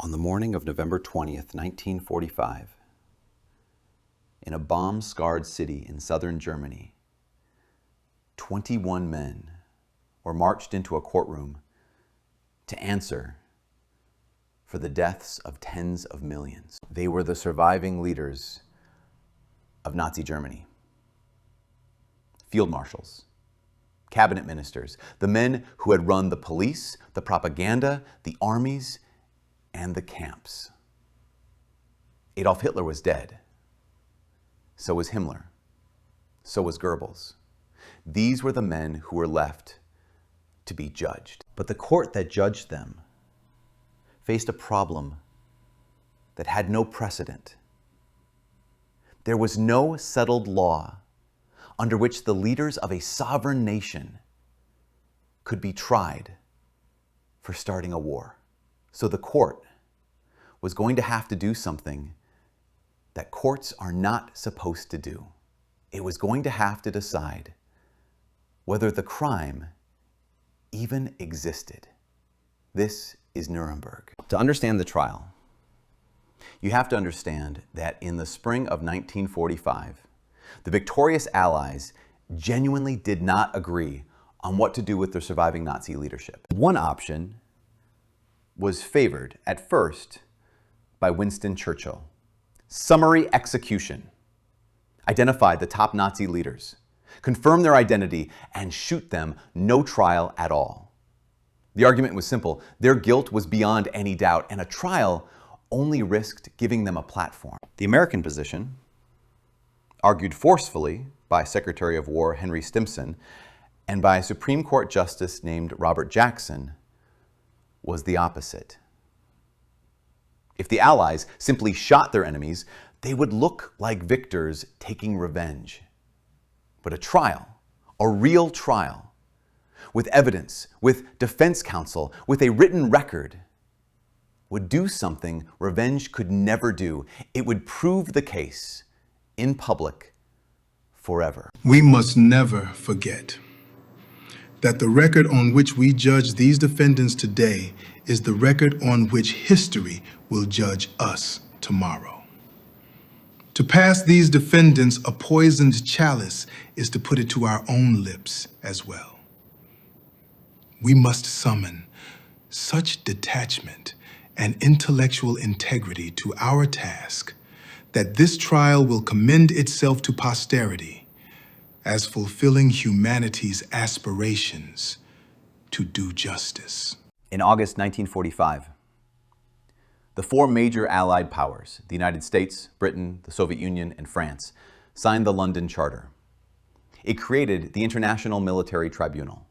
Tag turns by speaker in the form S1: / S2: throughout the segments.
S1: On the morning of November 20th, 1945, in a bomb-scarred city in southern Germany, 21 men were marched into a courtroom to answer for the deaths of tens of millions. They were the surviving leaders of Nazi Germany. Field marshals, cabinet ministers, the men who had run the police, the propaganda, the armies, and the camps. Adolf Hitler was dead. So was Himmler. So was Goebbels. These were the men who were left to be judged. But the court that judged them faced a problem that had no precedent. There was no settled law under which the leaders of a sovereign nation could be tried for starting a war. So the court was going to have to do something that courts are not supposed to do. It was going to have to decide whether the crime even existed. This is Nuremberg. To understand the trial, you have to understand that in the spring of 1945, the victorious Allies genuinely did not agree on what to do with their surviving Nazi leadership. One option was favored at first by Winston Churchill. Summary execution. Identify the top Nazi leaders, confirm their identity, and shoot them, no trial at all. The argument was simple. Their guilt was beyond any doubt, and a trial only risked giving them a platform. The American position, argued forcefully by Secretary of War Henry Stimson and by a Supreme Court Justice named Robert Jackson, was the opposite. If the Allies simply shot their enemies, they would look like victors taking revenge. But a trial, a real trial, with evidence, with defense counsel, with a written record, would do something revenge could never do. It would prove the case in public forever.
S2: We must never forget that the record on which we judge these defendants today is the record on which history will judge us tomorrow. To pass these defendants a poisoned chalice is to put it to our own lips as well. We must summon such detachment and intellectual integrity to our task that this trial will commend itself to posterity as fulfilling humanity's aspirations to do justice.
S1: In August 1945, the four major Allied powers, the United States, Britain, the Soviet Union, and France, signed the London Charter. It created the International Military Tribunal.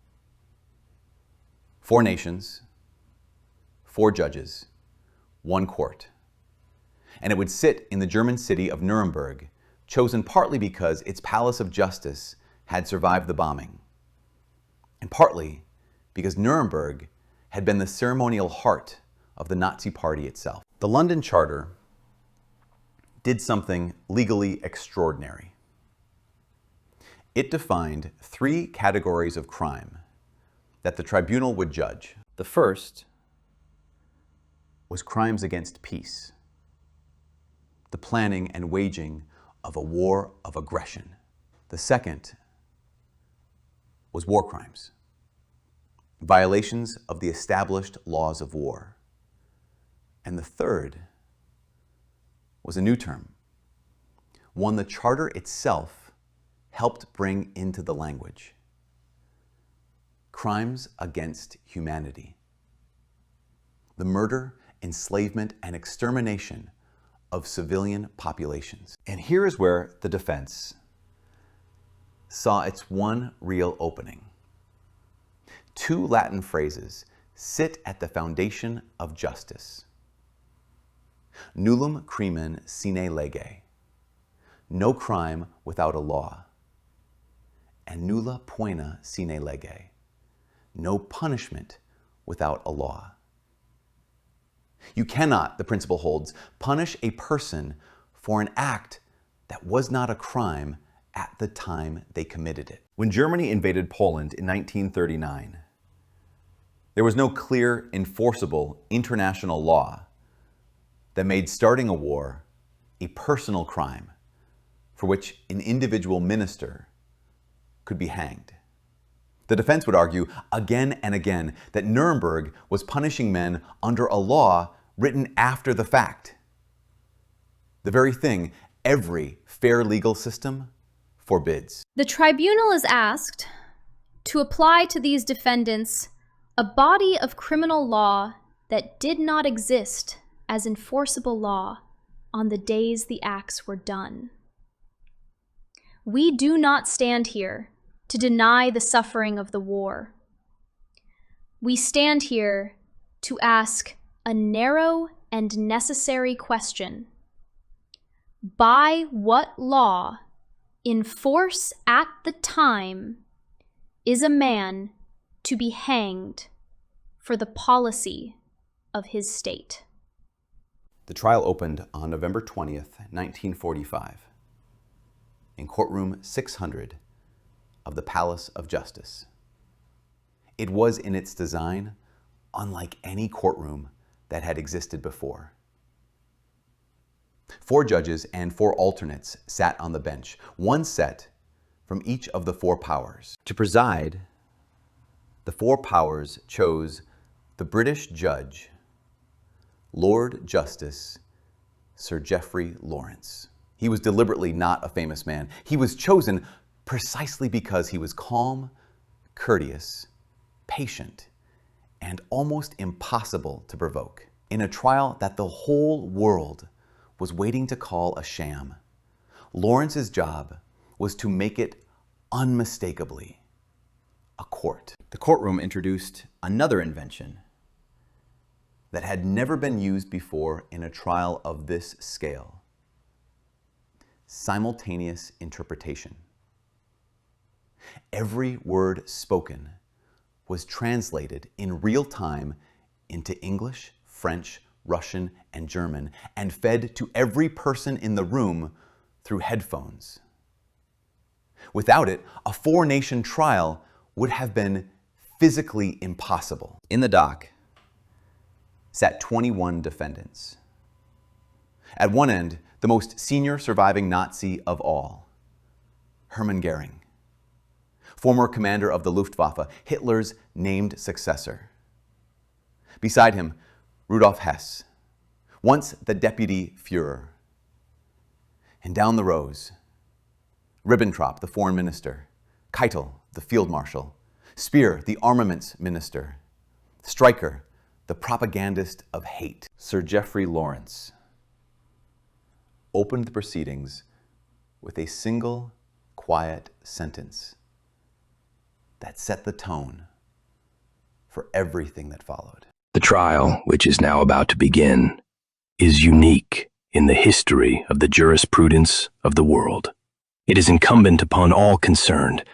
S1: 4 nations, 4 judges, 1 court. And it would sit in the German city of Nuremberg, chosen partly because its palace of justice had survived the bombing, and partly because Nuremberg had been the ceremonial heart of the Nazi Party itself. The London Charter did something legally extraordinary. It defined 3 categories of crime that the tribunal would judge. The first was crimes against peace, the planning and waging of a war of aggression. The second was war crimes, violations of the established laws of war. And the third was a new term, one the Charter itself helped bring into the language: crimes against humanity. The murder, enslavement, and extermination of civilian populations. And here is where the defense saw its one real opening. 2 Latin phrases sit at the foundation of justice. Nullum crimen sine lege, no crime without a law. And nulla poena sine lege, no punishment without a law. You cannot, the principle holds, punish a person for an act that was not a crime at the time they committed it. When Germany invaded Poland in 1939, there was no clear, enforceable international law that made starting a war a personal crime for which an individual minister could be hanged. The defense would argue again and again that Nuremberg was punishing men under a law written after the fact. The very thing every fair legal system forbids.
S3: The tribunal is asked to apply to these defendants a body of criminal law that did not exist as enforceable law on the days the acts were done. We do not stand here to deny the suffering of the war. We stand here to ask a narrow and necessary question. By what law, in force at the time, is a man to be hanged for the policy of his state?
S1: The trial opened on November 20th, 1945, in courtroom 600 of the Palace of Justice. It was in its design unlike any courtroom that had existed before. 4 judges and 4 alternates sat on the bench, one set from each of the 4 powers. To preside, the 4 powers chose the British judge, Lord Justice Sir Geoffrey Lawrence. He was deliberately not a famous man. He was chosen precisely because he was calm, courteous, patient, and almost impossible to provoke. In a trial that the whole world was waiting to call a sham, Lawrence's job was to make it unmistakably a court. The courtroom introduced another invention that had never been used before in a trial of this scale: simultaneous interpretation. Every word spoken was translated in real time into English, French, Russian, and German, and fed to every person in the room through headphones. Without it, a 4-nation trial would have been physically impossible. In the dock sat 21 defendants. At one end, the most senior surviving Nazi of all, Hermann Goering, former commander of the Luftwaffe, Hitler's named successor. Beside him, Rudolf Hess, once the deputy Führer. And down the rows, Ribbentrop, the foreign minister, Keitel, the field marshal, Speer, the armaments minister, Streicher, the propagandist of hate. Sir Geoffrey Lawrence opened the proceedings with a single quiet sentence that set the tone for everything that followed.
S4: The trial, which is now about to begin, is unique in the history of the jurisprudence of the world. It is incumbent upon all concerned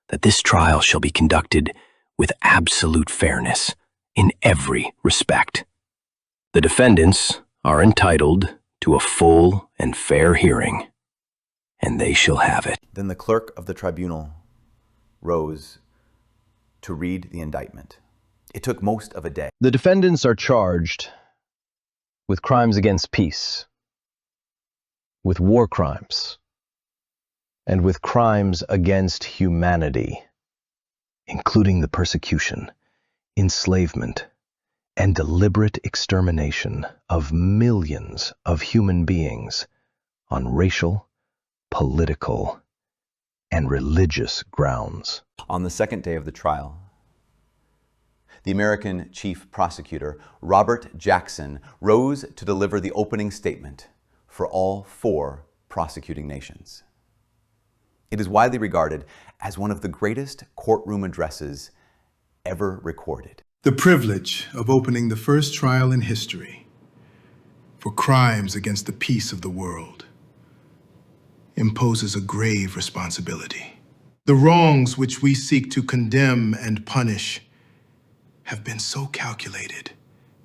S4: that this trial shall be conducted with absolute fairness in every respect. The defendants are entitled to a full and fair hearing, and they shall have it.
S1: Then the clerk of the tribunal rose to read the indictment. It took most of a day.
S5: The defendants are charged with crimes against peace, with war crimes, and with crimes against humanity, including the persecution, enslavement, and deliberate extermination of millions of human beings on racial, political, and religious grounds.
S1: On the second day of the trial, the American chief prosecutor, Robert Jackson, rose to deliver the opening statement for all 4 prosecuting nations. It is widely regarded as one of the greatest courtroom addresses ever recorded.
S2: The privilege of opening the first trial in history for crimes against the peace of the world imposes a grave responsibility. The wrongs which we seek to condemn and punish have been so calculated,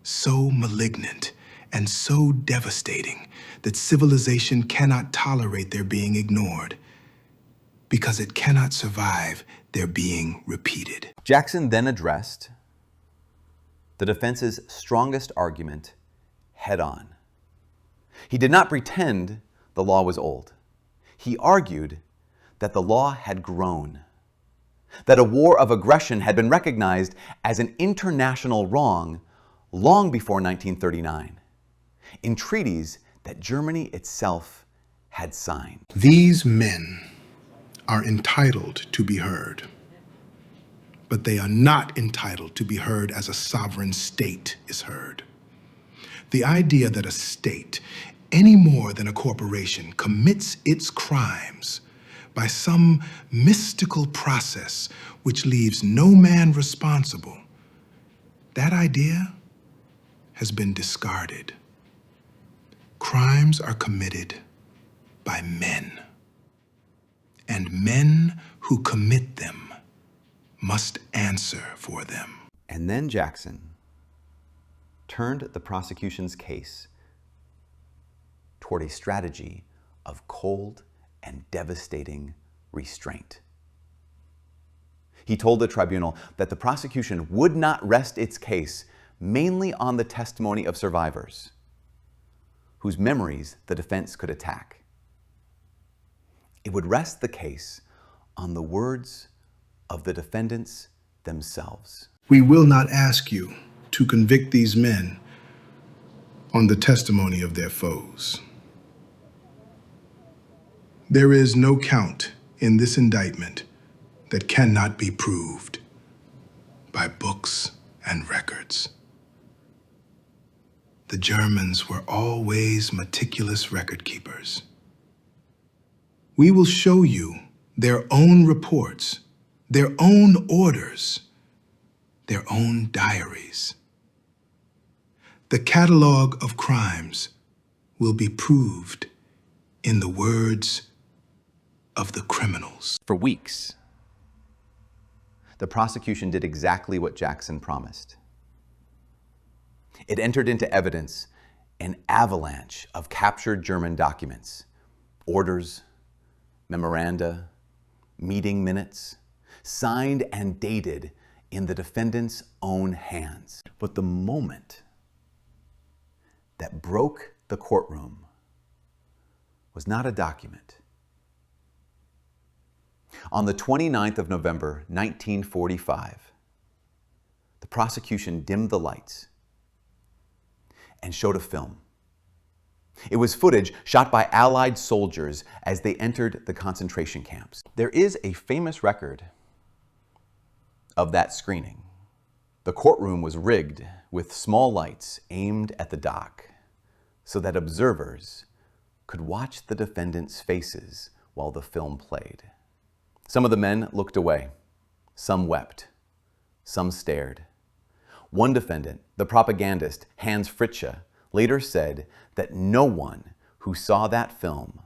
S2: so malignant, and so devastating that civilization cannot tolerate their being ignored, because it cannot survive their being repeated.
S1: Jackson then addressed the defense's strongest argument head on. He did not pretend the law was old. He argued that the law had grown, that a war of aggression had been recognized as an international wrong long before 1939, in treaties that Germany itself had signed.
S2: These men are entitled to be heard, but they are not entitled to be heard as a sovereign state is heard. The idea that a state, any more than a corporation, commits its crimes by some mystical process which leaves no man responsible, that idea has been discarded. Crimes are committed by men, and men who commit them must answer for them.
S1: And then Jackson turned the prosecution's case toward a strategy of cold and devastating restraint. He told the tribunal that the prosecution would not rest its case mainly on the testimony of survivors, whose memories the defense could attack. It would rest the case on the words of the defendants themselves.
S2: We will not ask you to convict these men on the testimony of their foes. There is no count in this indictment that cannot be proved by books and records. The Germans were always meticulous record keepers. We will show you their own reports, their own orders, their own diaries. The catalog of crimes will be proved in the words of the criminals.
S1: For weeks, the prosecution did exactly what Jackson promised. It entered into evidence an avalanche of captured German documents, orders, memoranda, meeting minutes, signed and dated in the defendant's own hands. But the moment that broke the courtroom was not a document. On the 29th of November, 1945, the prosecution dimmed the lights and showed a film. It was footage shot by Allied soldiers as they entered the concentration camps. There is a famous record of that screening. The courtroom was rigged with small lights aimed at the dock so that observers could watch the defendants' faces while the film played. Some of the men looked away. Some wept. Some stared. One defendant, the propagandist Hans Fritzsche, later said that no one who saw that film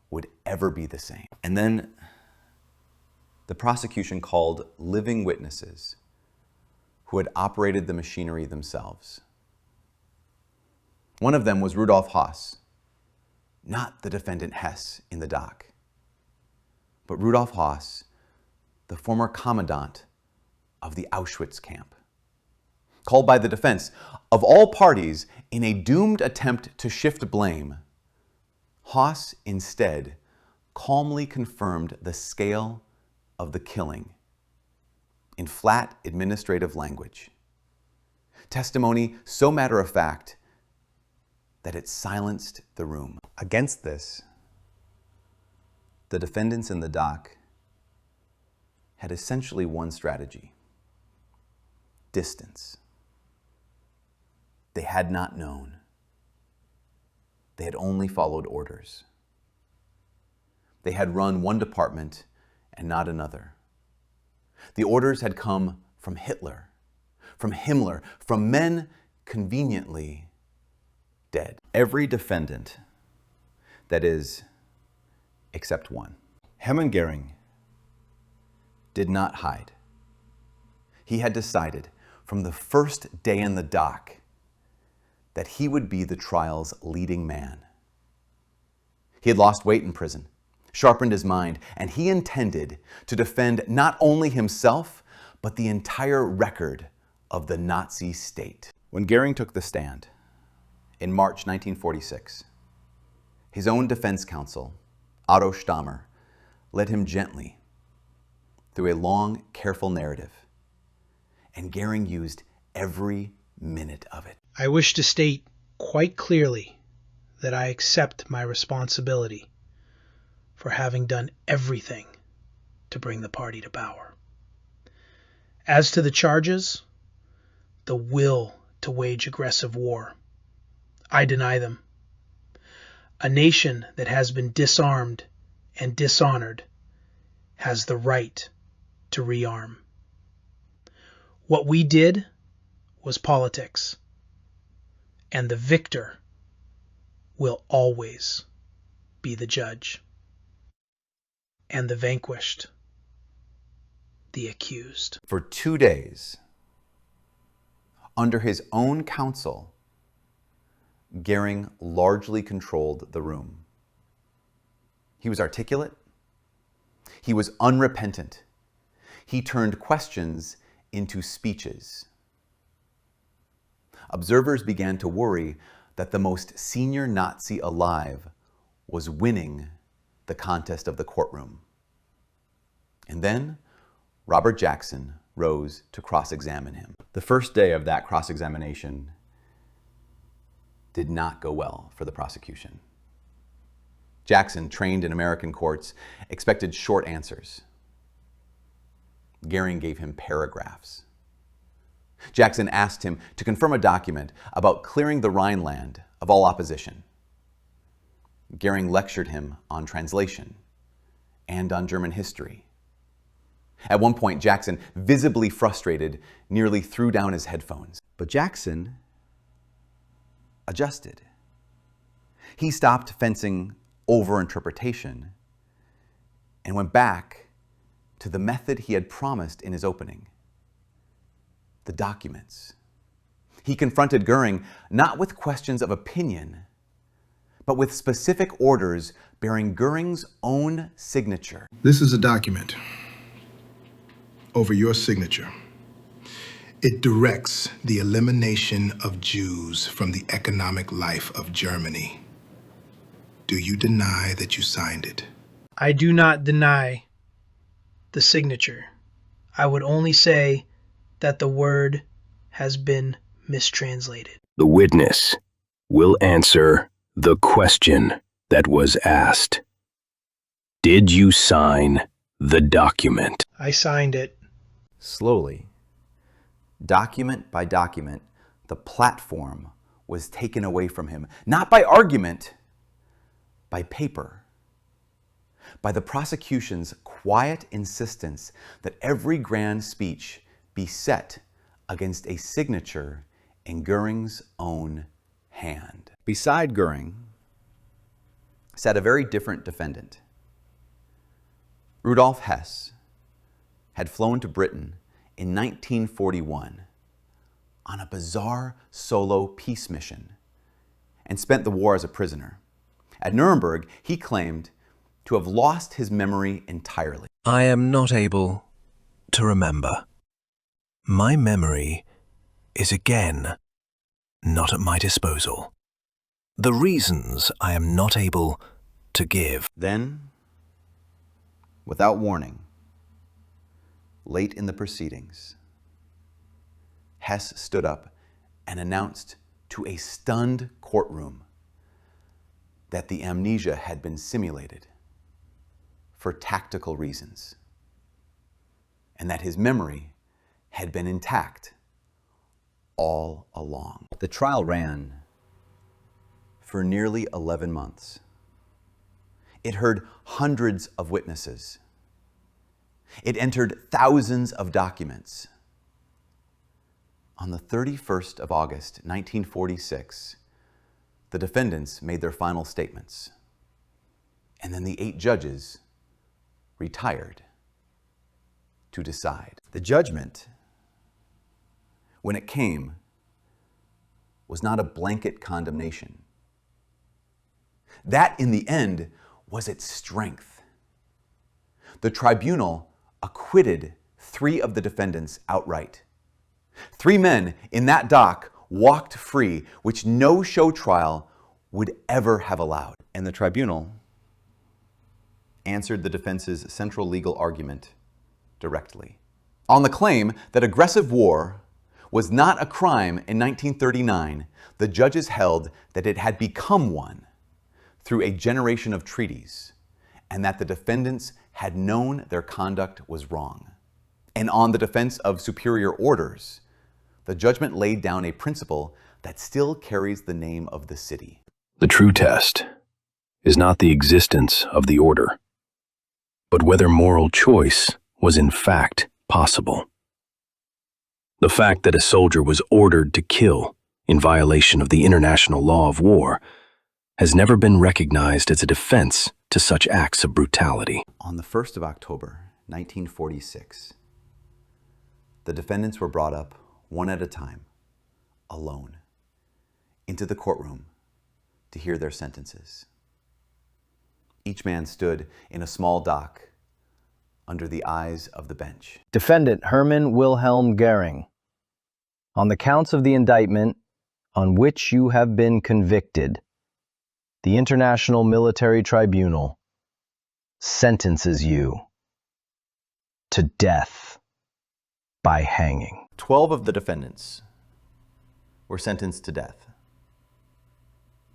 S1: would ever be the same. And then the prosecution called living witnesses who had operated the machinery themselves. One of them was Rudolf Haas, not the defendant Hess in the dock, but Rudolf Haas, the former commandant of the Auschwitz camp. Called by the defense, of all parties, in a doomed attempt to shift blame, Haas instead calmly confirmed the scale of the killing in flat administrative language. Testimony so matter-of-fact that it silenced the room. Against this, the defendants in the dock had essentially one strategy: distance. They had not known. They had only followed orders. They had run one department and not another. The orders had come from Hitler, from Himmler, from men conveniently dead. Every defendant, that is, except one. Hermann Goering did not hide. He had decided from the first day in the dock that he would be the trial's leading man. He had lost weight in prison, sharpened his mind, and he intended to defend not only himself, but the entire record of the Nazi state. When Goering took the stand in March 1946, His own defense counsel, Otto Stammer, led him gently through a long, careful narrative, and Goering used every minute of it.
S6: I wish to state quite clearly that I accept my responsibility for having done everything to bring the party to power. As to the charges, the will to wage aggressive war, I deny them. A nation that has been disarmed and dishonored has the right to rearm. What we did was politics, and the victor will always be the judge, and the vanquished, the accused.
S1: For 2 days, under his own counsel, Goering largely controlled the room. He was articulate. He was unrepentant. He turned questions into speeches. Observers began to worry that the most senior Nazi alive was winning the contest of the courtroom. And then Robert Jackson rose to cross-examine him. The first day of that cross-examination did not go well for the prosecution. Jackson, trained in American courts, expected short answers. Goering gave him paragraphs. Jackson asked him to confirm a document about clearing the Rhineland of all opposition. Goering lectured him on translation and on German history. At one point, Jackson, visibly frustrated, nearly threw down his headphones. But Jackson adjusted. He stopped fencing over interpretation and went back to the method he had promised in his opening: the documents. He confronted Goering not with questions of opinion, but with specific orders bearing Goering's own signature.
S2: This is a document over your signature. It directs the elimination of Jews from the economic life of Germany. Do you deny that you signed it?
S6: I do not deny the signature. I would only say that the word has been mistranslated.
S4: The witness will answer the question that was asked. Did you sign the document?
S6: I signed it.
S1: Slowly, document by document, the platform was taken away from him, not by argument, by paper, by the prosecution's quiet insistence that every grand speech be set against a signature in Goering's own hand. Beside Goering sat a very different defendant. Rudolf Hess had flown to Britain in 1941 on a bizarre solo peace mission and spent the war as a prisoner. At Nuremberg, he claimed to have lost his memory entirely.
S7: I am not able to remember. My memory is again not at my disposal. The reasons I am not able to give.
S1: Then, without warning, late in the proceedings, Hess stood up and announced to a stunned courtroom that the amnesia had been simulated for tactical reasons, and that his memory had been intact all along. The trial ran for nearly 11 months. It heard hundreds of witnesses. It entered thousands of documents. On the 31st of August, 1946, the defendants made their final statements, and then the 8 judges retired to decide. The judgment, when it came, was not a blanket condemnation. That, in the end, was its strength. The tribunal acquitted 3 of the defendants outright. 3 men in that dock walked free, which no show trial would ever have allowed. And the tribunal answered the defense's central legal argument directly. On the claim that aggressive war was not a crime in 1939, the judges held that it had become one through a generation of treaties, and that the defendants had known their conduct was wrong. And on the defense of superior orders, the judgment laid down a principle that still carries the name of the city.
S4: The true test is not the existence of the order, but whether moral choice was in fact possible. The fact that a soldier was ordered to kill in violation of the international law of war has never been recognized as a defense to such acts of brutality.
S1: On the 1st of October, 1946, the defendants were brought up one at a time, alone, into the courtroom to hear their sentences. Each man stood in a small dock under the eyes of the bench.
S5: Defendant Hermann Wilhelm Goering, on the counts of the indictment on which you have been convicted, the International Military Tribunal sentences you to death by hanging.
S1: 12 of the defendants were sentenced to death.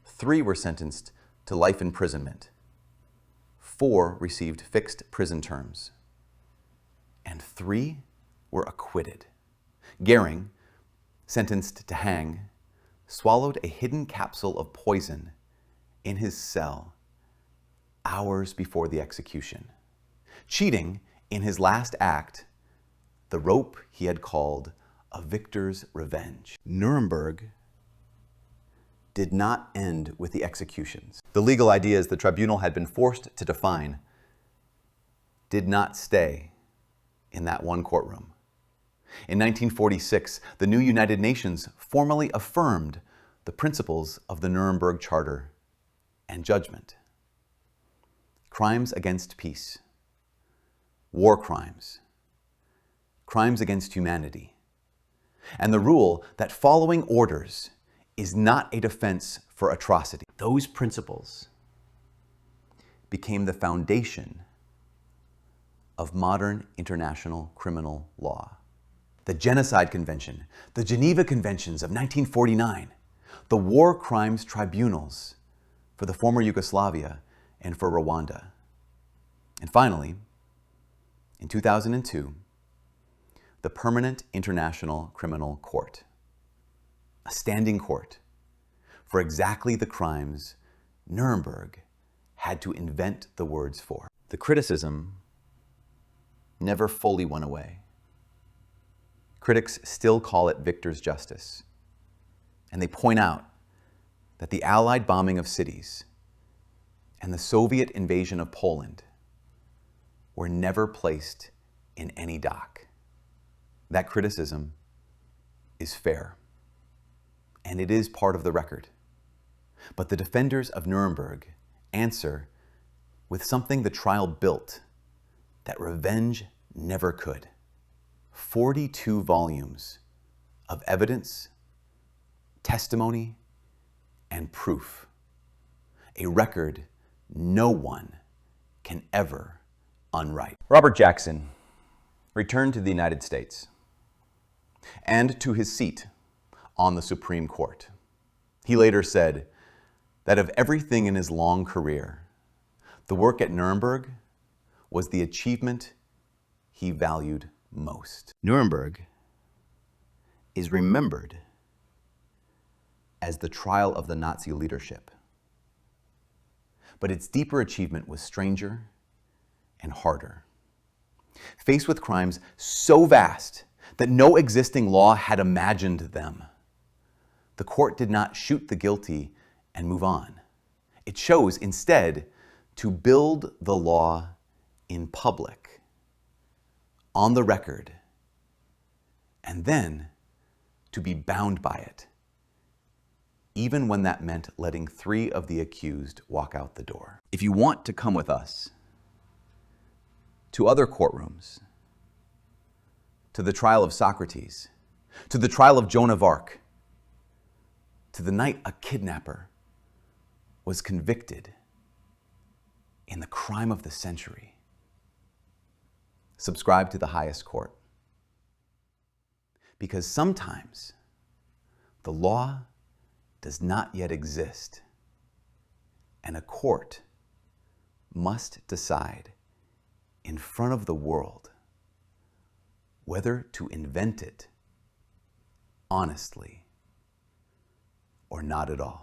S1: 3 were sentenced to life imprisonment. 4 received fixed prison terms. And 3 were acquitted. Goering, sentenced to hang, swallowed a hidden capsule of poison in his cell hours before the execution, cheating in his last act the rope he had called a victor's revenge. Nuremberg did not end with the executions. The legal ideas the tribunal had been forced to define did not stay in that one courtroom. In 1946, the new United Nations formally affirmed the principles of the Nuremberg Charter and judgment. Crimes against peace, war crimes, crimes against humanity, and the rule that following orders is not a defense for atrocity. Those principles became the foundation of modern international criminal law. The Genocide Convention, the Geneva Conventions of 1949, the War Crimes Tribunals for the former Yugoslavia and for Rwanda. And finally, in 2002, the Permanent International Criminal Court, a standing court for exactly the crimes Nuremberg had to invent the words for. The criticism never fully went away. Critics still call it victor's justice, and they point out that the Allied bombing of cities and the Soviet invasion of Poland were never placed in any dock. That criticism is fair, and it is part of the record. But the defenders of Nuremberg answer with something the trial built that revenge never could. 42 volumes of evidence, testimony, and proof. A record no one can ever unwrite. Robert Jackson returned to the United States and to his seat on the Supreme Court. He later said that of everything in his long career, the work at Nuremberg was the achievement he valued most. Nuremberg is remembered as the trial of the Nazi leadership, but its deeper achievement was stranger and harder. Faced with crimes so vast that no existing law had imagined them, the court did not shoot the guilty and move on. It chose instead to build the law in public, on the record, and then to be bound by it, even when that meant letting 3 of the accused walk out the door. If you want to come with us to other courtrooms, to the trial of Socrates, to the trial of Joan of Arc, to the night a kidnapper was convicted in the crime of the century. Subscribe to the highest court. Because sometimes the law does not yet exist, and a court must decide in front of the world whether to invent it honestly or not at all.